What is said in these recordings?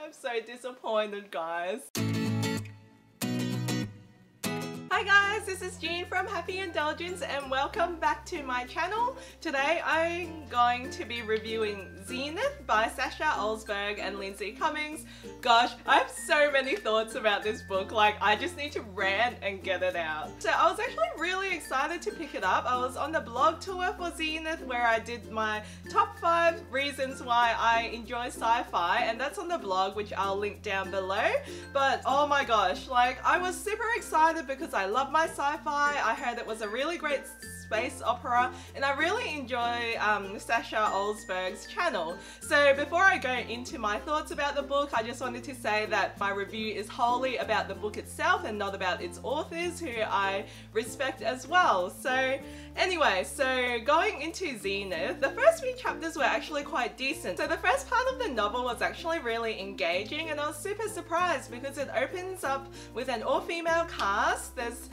I'm so disappointed, guys. Hi guys, this is Jean from Happy Indulgence and welcome back to my channel. Today I'm going to be reviewing Zenith by Sasha Olsberg and Lindsay Cummings. Gosh, I have so many thoughts about this book, like I just need to rant and get it out. So I was actually really excited to pick it up. I was on the blog tour for Zenith where I did my top 5 reasons why I enjoy sci-fi, and that's on the blog, which I'll link down below. But oh my gosh, like I was super excited because I love my sci-fi. I heard it was a really great space opera and I really enjoy Sasha Olsberg's channel. So before I go into my thoughts about the book, I just wanted to say that my review is wholly about the book itself and not about its authors, who I respect as well. So anyway, so going into Zenith, the first few chapters were actually quite decent. So the first part of the novel was actually really engaging and I was super surprised because it opens up with an all-female cast. There's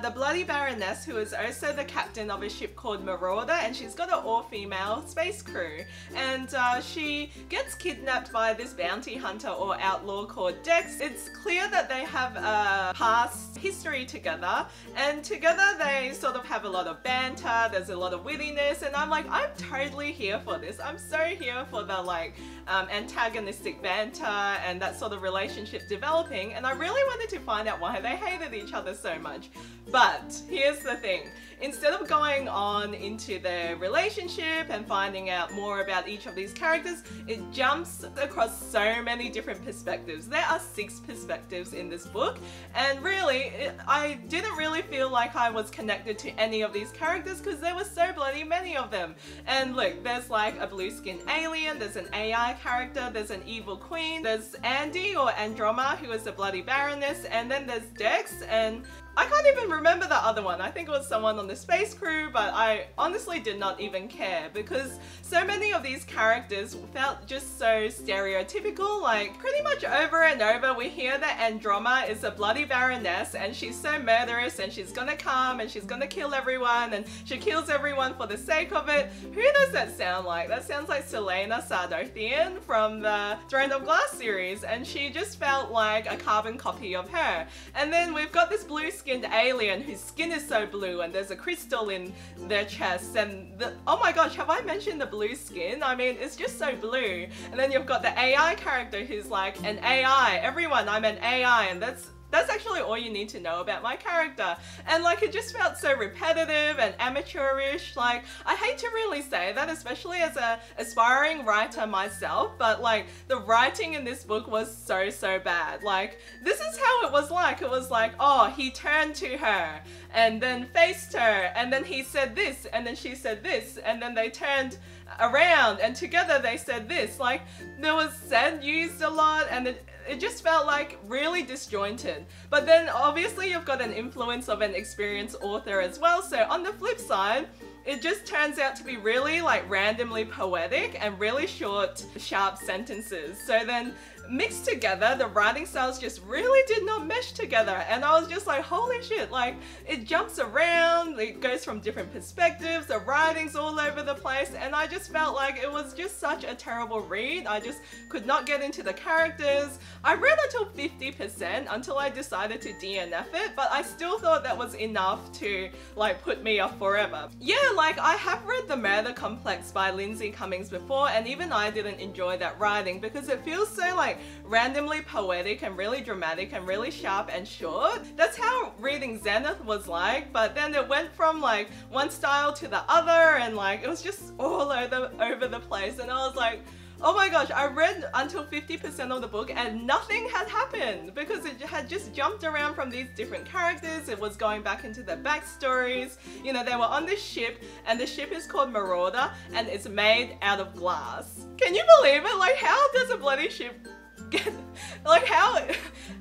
the Bloody Baroness, who is also the captain of a ship called Marauder, and she's got an all-female space crew, and she gets kidnapped by this bounty hunter or outlaw called Dex. It's clear that they have a past history together, and together they sort of have a lot of banter, there's a lot of wittiness, and I'm like, I'm totally here for this. I'm so here for the like antagonistic banter and that sort of relationship developing, and I really wanted to find out why they hated each other so much. But here's the thing, instead of going on into their relationship and finding out more about each of these characters, it jumps across so many different perspectives. There are 6 perspectives in this book, and really I didn't really feel like I was connected to any of these characters because there were so bloody many of them. And look, there's like a blue-skinned alien, there's an AI character, there's an evil queen, there's Andy or Androma, who is the Bloody Baroness, and then there's Dex, and I can't even remember the other one. I think it was someone on the space crew, but I honestly did not even care because so many of these characters felt just so stereotypical. Like pretty much over and over we hear that Androma is a Bloody Baroness and she's so murderous and she's gonna come and she's gonna kill everyone and she kills everyone for the sake of it. Who does that sound like? That sounds like Selena Sardothian from the Throne of Glass series, and she just felt like a carbon copy of her. And then we've got this blue-skinned alien whose skin is so blue and there's a crystal in their chest, and oh my gosh, have I mentioned the blue skin? I mean, it's just so blue. And then you've got the AI character who's like an AI. Everyone, I'm an AI, and that's actually all you need to know about my character. And like it just felt so repetitive and amateurish. Like I hate to really say that, especially as a aspiring writer myself, but like the writing in this book was so bad. Like this is how it was like. It was like, oh, he turned to her and then faced her and then he said this and then she said this and then they turned around and together they said this. Like there was said used a lot and it just felt like really disjointed. But then obviously you've got an influence of an experienced author as well, so on the flip side it just turns out to be really like randomly poetic and really short, sharp sentences. So then mixed together, the writing styles just really did not mesh together, and I was just like, holy shit, like it jumps around, it goes from different perspectives, the writing's all over the place, and I just felt like it was just such a terrible read. I just could not get into the characters. I read until 50% until I decided to DNF it, but I still thought that was enough to like put me off forever. Yeah, like I have read The Murder Complex by Lindsay Cummings before, and even I didn't enjoy that writing because it feels so like randomly poetic and really dramatic and really sharp and short. That's how reading Zenith was like, but then it went from like one style to the other and like it was just all over the place, and I was like, oh my gosh, I read until 50% of the book and nothing had happened because it had just jumped around from these different characters. It was going back into their backstories. You know, they were on this ship and the ship is called Marauder and it's made out of glass. Can you believe it? Like how does a bloody ship get, like how,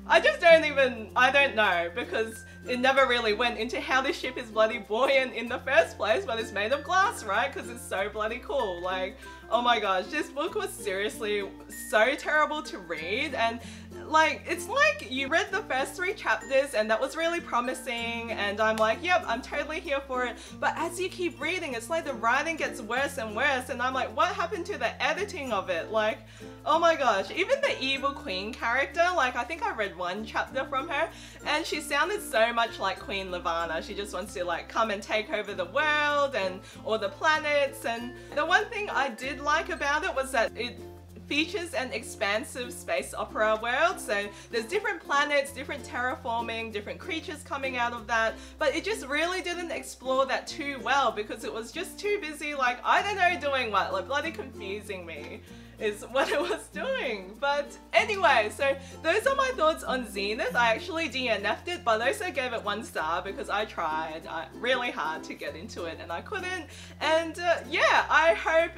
I don't know, because it never really went into how this ship is bloody buoyant in the first place, but it's made of glass, right? Because it's so bloody cool. Like, oh my gosh, this book was seriously so terrible to read, and like, it's like you read the first 3 chapters and that was really promising and I'm like, yep, I'm totally here for it, but as you keep reading, it's like the writing gets worse and worse and I'm like, what happened to the editing of it? Like, Oh my gosh, even the evil queen character, like I think I read one chapter from her and she sounded so much like Queen Levana. She just wants to like come and take over the world and all the planets, and the one thing I did like about it was that it features an expansive space opera world, so there's different planets, different terraforming, different creatures coming out of that, but it just really didn't explore that too well because it was just too busy, like, I don't know doing what, like bloody confusing me is what it was doing. But anyway, so those are my thoughts on Zenith. I actually DNF'd it, but I also gave it 1 star because I tried really hard to get into it and I couldn't. And yeah, I hope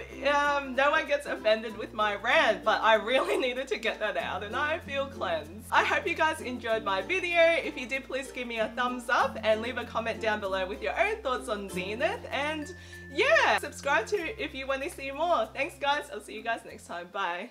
no one gets offended with my rant, but I really needed to get that out and I feel cleansed. I hope you guys enjoyed my video. If you did, please give me a thumbs up and leave a comment down below with your own thoughts on Zenith, and yeah, subscribe to if you want to see more. Thanks guys, I'll see you guys next time. Bye.